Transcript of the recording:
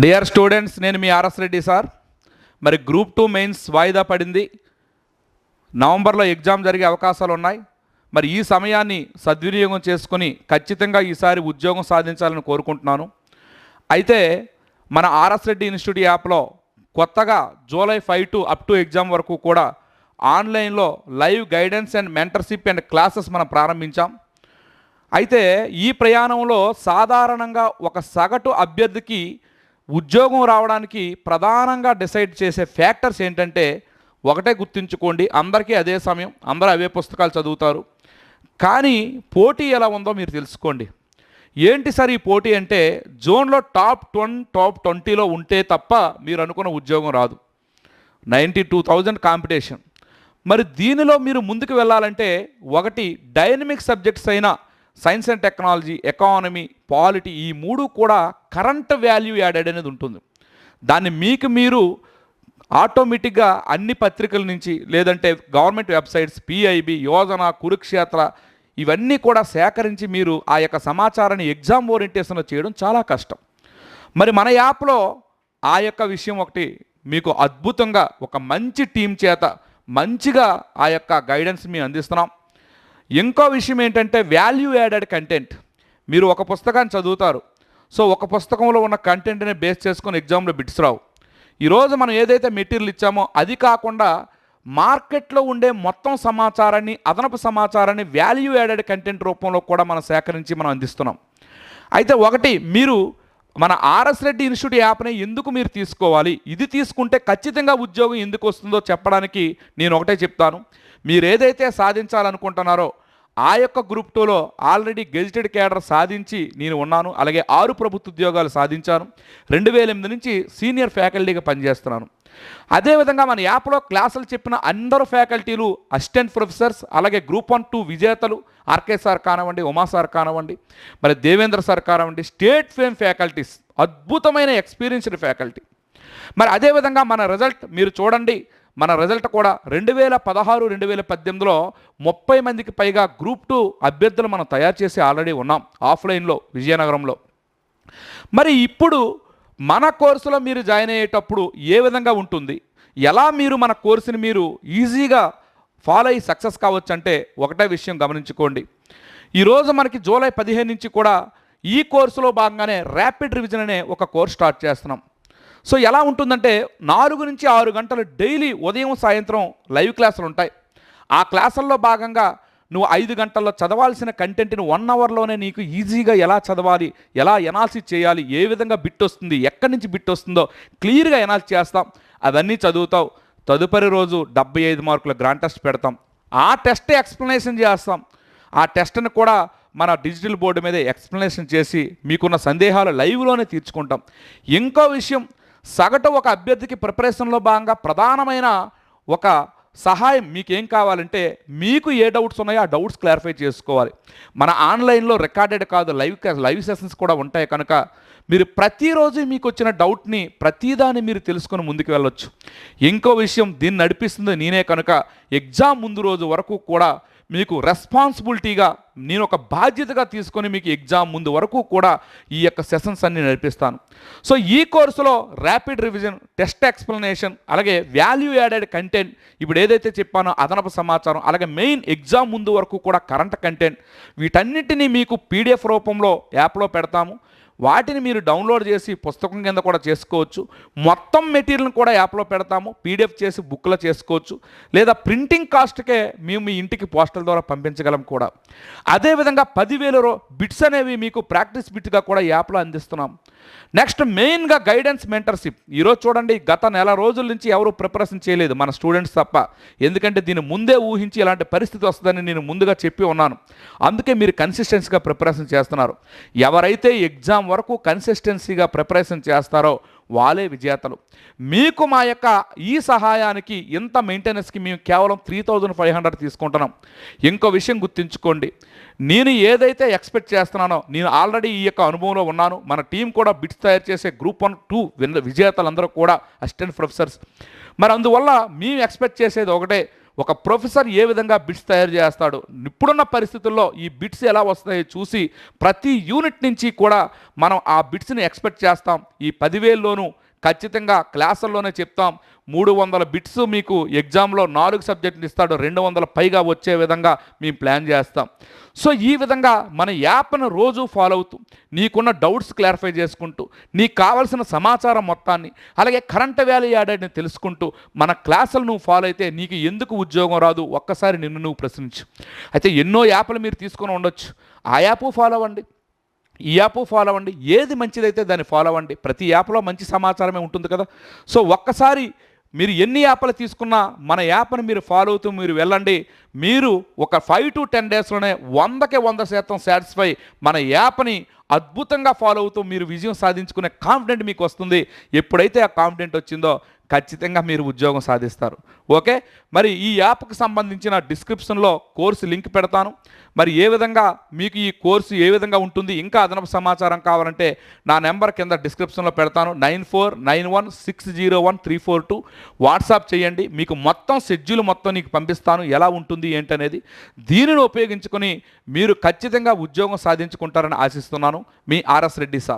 Dear students, నేను మీ RS Reddy sir. మరి group 2 mains వాయిదా పడింది. నవంబర్లో ఎగ్జామ్ జరిగే అవకాశాలు ఉన్నాయి. మరి ఈ సమయాన్ని సద్వినియోగం చేసుకుని ఖచ్చితంగా ఈసారి ఉద్యోగం సాధించాలని కోరుకుంటున్నాను. అయితే మన ఆర్ఎస్ రెడ్డి ఇన్స్టిట్యూట్ యాప్లో కొత్తగా July 5 to up to exam వరకు కూడా ఆన్లైన్లో live guidance and mentorship and classes మనం ప్రారంభించాం. అయితే ఈ ప్రయాణంలో సాధారణంగా ఒక సగటు అభ్యర్థికి ఉద్యోగం రావడానికి ప్రధానంగా డిసైడ్ చేసే ఫ్యాక్టర్స్ ఏంటంటే, ఒకటే గుర్తుంచుకోండి, అందరికీ అదే సమయం, అందరూ అవే పుస్తకాలు చదువుతారు. కానీ పోటీ ఎలా ఉందో మీరు తెలుసుకోండి. ఏంటి సార్ ఈ పోటీ అంటే, జోన్లో టాప్ 20లో ఉంటే తప్ప మీరు అనుకున్న ఉద్యోగం రాదు. 92,000 కాంపిటీషన్. మరి దీనిలో మీరు ముందుకు వెళ్ళాలంటే ఒకటి డైనమిక్ సబ్జెక్ట్స్ అయిన science and technology, economy, polity, ఈ మూడు కూడా కరెంట్ వాల్యూ యాడెడ్ అనేది ఉంటుంది. దాన్ని మీకు మీరు ఆటోమేటిక్గా అన్ని పత్రికల నుంచి, లేదంటే government websites, PIB, Yojana, Kurukshetra, ఇవన్నీ కూడా సేకరించి మీరు ఆ యొక్క సమాచారాన్ని ఎగ్జామ్ ఓరియంటేషన్లో చేయడం చాలా కష్టం. మరి మన యాప్లో ఆ యొక్క విషయం ఒకటి మీకు అద్భుతంగా ఒక మంచి టీం చేత మంచిగా ఆ యొక్క గైడెన్స్ మేము అందిస్తున్నాం. ఇంకో విషయం ఏంటంటే వాల్యూ యాడెడ్ కంటెంట్. మీరు ఒక పుస్తకాన్ని చదువుతారు, సో ఒక పుస్తకంలో ఉన్న కంటెంట్ని బేస్ చేసుకొని ఎగ్జామ్లో బిట్స్ రావు. ఈరోజు మనం ఏదైతే మెటీరియల్ ఇచ్చామో అది కాకుండా మార్కెట్లో ఉండే మొత్తం సమాచారాన్ని, అదనపు సమాచారాన్ని వాల్యూ యాడెడ్ కంటెంట్ రూపంలో కూడా మనం సేకరించి మనం అందిస్తున్నాం. అయితే ఒకటి, మీరు మన ఆర్ఎస్ రెడ్డి ఇన్స్టిట్యూట్ యాప్ని ఎందుకు మీరు తీసుకోవాలి, ఇది తీసుకుంటే ఖచ్చితంగా ఉద్యోగం ఎందుకు వస్తుందో చెప్పడానికి నేను ఒకటే చెప్తాను. మీరు ఏదైతే సాధించాలనుకుంటున్నారో ఆ యొక్క గ్రూప్ 2లో ఆల్రెడీ గెజిటెడ్ క్యాడర్ సాధించి నేను ఉన్నాను. అలాగే 6 ప్రభుత్వ ఉద్యోగాలు సాధించాను. 2008 నుంచి సీనియర్ ఫ్యాకల్టీగా పనిచేస్తున్నాను. అదేవిధంగా మన యాప్లో క్లాసులు చెప్పిన అందరూ ఫ్యాకల్టీలు అసిస్టెంట్ ప్రొఫెసర్స్, అలాగే గ్రూప్ 1, 2 విజేతలు, ఆర్కే సార్ కానివ్వండి, ఉమా సార్ కానివ్వండి, మరి దేవేంద్ర సార్ కానివ్వండి, స్టేట్ ఫేమ్ ఫ్యాకల్టీస్, అద్భుతమైన ఎక్స్పీరియన్స్డ్ ఫ్యాకల్టీ. మరి అదేవిధంగా మన రిజల్ట్ మీరు చూడండి. మన రిజల్ట్ కూడా 2016, 2018లో 30 మందికి పైగా గ్రూప్ 2 అభ్యర్థులు మనం తయారు చేసి ఆల్రెడీ ఉన్నాం ఆఫ్లైన్లో విజయనగరంలో. మరి ఇప్పుడు మన కోర్సులో మీరు జాయిన్ అయ్యేటప్పుడు ఏ విధంగా ఉంటుంది, ఎలా మీరు మన కోర్సుని మీరు ఈజీగా ఫాలో అయ్యి సక్సెస్ కావచ్చు అంటే ఒకటే విషయం గమనించుకోండి. ఈరోజు మనకి జూలై 15 నుంచి కూడా ఈ కోర్సులో భాగంగానే ర్యాపిడ్ రివిజన్ అనే ఒక కోర్స్ స్టార్ట్ చేస్తున్నాం. సో ఎలా ఉంటుందంటే 4 నుంచి 6 గంటలు డైలీ ఉదయం సాయంత్రం లైవ్ క్లాసులు ఉంటాయి. ఆ క్లాసుల్లో భాగంగా నువ్వు 5 గంటల్లో చదవాల్సిన కంటెంట్ని 1 అవర్లోనే నీకు ఈజీగా ఎలా చదవాలి, ఎలా ఎనాలిసిస్ చేయాలి, ఏ విధంగా బిట్ వస్తుంది, ఎక్కడి నుంచి బిట్ వస్తుందో క్లియర్గా ఎనాలిసిస్ చేస్తాం. అవన్నీ చదువుతావు. తదుపరి రోజు 75 మార్కుల గ్రాండ్ టెస్ట్ పెడతాం. ఆ టెస్ట్ ఎక్స్ప్లెనేషన్ చేస్తాం. ఆ టెస్ట్ని కూడా మన డిజిటల్ బోర్డు మీద ఎక్స్ప్లెనేషన్ చేసి మీకున్న సందేహాలు లైవ్లోనే తీర్చుకుంటాం. ఇంకో విషయం, సగటు ఒక అభ్యర్థికి ప్రిపరేషన్లో భాగంగా ప్రధానమైన ఒక సహాయం మీకేం కావాలంటే, మీకు ఏ డౌట్స్ ఉన్నాయో ఆ డౌట్స్ క్లారిఫై చేసుకోవాలి. మన ఆన్లైన్లో రికార్డెడ్ కాదు, లైవ్ సెషన్స్ కూడా ఉంటాయి. కనుక మీరు ప్రతిరోజు మీకు వచ్చిన డౌట్ని ప్రతిదాన్ని మీరు తెలుసుకొని ముందుకు వెళ్ళొచ్చు. ఇంకో విషయం, దీన్ని నడిపిస్తుంది నేనే కనుక ఎగ్జామ్ ముందు రోజు వరకు కూడా మీకు రెస్పాన్సిబిలిటీగా నేను ఒక బాధ్యతగా తీసుకొని మీకు ఎగ్జామ్ ముందు వరకు కూడా ఈ యొక్క సెషన్స్ అన్ని నడిపిస్తాను. సో ఈ కోర్సులో ర్యాపిడ్ రివిజన్, టెస్ట్ ఎక్స్ప్లెనేషన్, అలాగే వాల్యూ యాడెడ్ కంటెంట్, ఇప్పుడు ఏదైతే చెప్పానో అదనపు సమాచారం, అలాగే మెయిన్ ఎగ్జామ్ ముందు వరకు కూడా కరెంట్ కంటెంట్, వీటన్నిటినీ మీకు పీడిఎఫ్ రూపంలో యాప్లో పెడతాము. వాటిని మీరు డౌన్లోడ్ చేసి పుస్తకం కింద కూడా చేసుకోవచ్చు. మొత్తం మెటీరియల్ని కూడా యాప్లో పెడతాము. పీడిఎఫ్ చేసి బుక్లో చేసుకోవచ్చు, లేదా ప్రింటింగ్ కాస్ట్కే మేము మీ ఇంటికి పోస్టల్ ద్వారా పంపించగలం కూడా. అదేవిధంగా 10,000 బిట్స్ అనేవి మీకు ప్రాక్టీస్ బిట్గా కూడా యాప్లో అందిస్తున్నాం. నెక్స్ట్ మెయిన్గా గైడెన్స్ మెంటర్షిప్. ఈరోజు చూడండి, గత నెల రోజుల నుంచి ఎవరు ప్రిపరేషన్ చేయలేదు మన స్టూడెంట్స్ తప్ప. ఎందుకంటే దీన్ని ముందే ఊహించి ఇలాంటి పరిస్థితి వస్తుందని నేను ముందుగా చెప్పి ఉన్నాను. అందుకే మీరు కన్సిస్టెన్సీగా ప్రిపరేషన్ చేస్తున్నారు. ఎవరైతే ఎగ్జామ్ వరకు కన్సిస్టెన్సీగా ప్రిపరేషన్ చేస్తారో వాళ్ళే విజేతలు. మీకు మా యొక్క ఈ సహాయానికి, ఇంత మెయింటెనెన్స్కి మేము కేవలం 3,500 తీసుకుంటున్నాం. ఇంకో విషయం గుర్తుంచుకోండి, నేను ఏదైతే ఎక్స్పెక్ట్ చేస్తున్నానో, నేను ఆల్రెడీ ఈ యొక్క అనుభవంలో ఉన్నాను. మన టీం కూడా బిట్స్ తయారు చేసే గ్రూప్ 1, 2 విజేతలందరూ కూడా అసిస్టెంట్ ప్రొఫెసర్స్. మరి అందువల్ల మేము ఎక్స్పెక్ట్ చేసేది ఒకటే, ఒక ప్రొఫెసర్ ఏ విధంగా బిట్స్ తయారు చేస్తాడు, ఇప్పుడున్న పరిస్థితుల్లో ఈ బిట్స్ ఎలా వస్తాయో చూసి ప్రతి యూనిట్ నుంచి కూడా మనం ఆ బిట్స్ని ఎక్స్పెక్ట్ చేస్తాం. ఈ 10,000లోనూ ఖచ్చితంగా క్లాసుల్లోనే చెప్తాం. 300 బిట్స్ మీకు ఎగ్జామ్లో 4 సబ్జెక్టులు ఇస్తాడు, 200 పైగా వచ్చే విధంగా మేము ప్లాన్ చేస్తాం. సో ఈ విధంగా మన యాప్ను రోజు ఫాలో అవుతూ నీకున్న డౌట్స్ క్లారిఫై చేసుకుంటూ నీకు కావాల్సిన సమాచారం మొత్తాన్ని అలాగే కరెంట్ వాల్యూ యాడెడ్ని తెలుసుకుంటూ మన క్లాసులు నువ్వు ఫాలో అయితే నీకు ఎందుకు ఉద్యోగం రాదు ఒక్కసారి నిన్ను నువ్వు ప్రశ్నించు. అయితే ఎన్నో యాప్లు మీరు తీసుకొని ఉండొచ్చు, ఆ యాప్ ఫాలో అవ్వండి, ఈ యాప్ ఫాలో అవ్వండి, ఏది మంచిదైతే దాన్ని ఫాలో అవ్వండి. ప్రతి యాప్లో మంచి సమాచారమే ఉంటుంది కదా. సో ఒక్కసారి మీరు ఎన్ని యాప్లు తీసుకున్నా మన యాప్ని మీరు ఫాలో అవుతూ మీరు వెళ్ళండి. మీరు ఒక 5 to 10 డేస్లోనే 100కి 100% సాటిస్ఫై. మన యాప్ని అద్భుతంగా ఫాలో అవుతూ మీరు విజయం సాధించుకునే కాన్ఫిడెంట్ మీకు వస్తుంది. ఎప్పుడైతే ఆ కాన్ఫిడెంట్ వచ్చిందో ఖచ్చితంగా మీరు ఉద్యోగం సాధిస్తారు. ఓకే, మరి ఈ యాప్కి సంబంధించిన డిస్క్రిప్షన్లో కోర్సు లింక్ పెడతాను. మరి ఏ విధంగా మీకు ఈ కోర్సు ఏ విధంగా ఉంటుంది, ఇంకా అదనపు సమాచారం కావాలంటే నా నెంబర్ కింద డిస్క్రిప్షన్లో పెడతాను. 9491601342 వాట్సాప్ చేయండి. మీకు మొత్తం షెడ్యూల్ మొత్తం నీకు పంపిస్తాను, ఎలా ఉంటుంది ఏంటనేది. దీనిని ఉపయోగించుకొని మీరు ఖచ్చితంగా ఉద్యోగం సాధించుకుంటారని ఆశిస్తున్నాను. మీ ఆర్ఎస్ రెడ్డి సార్.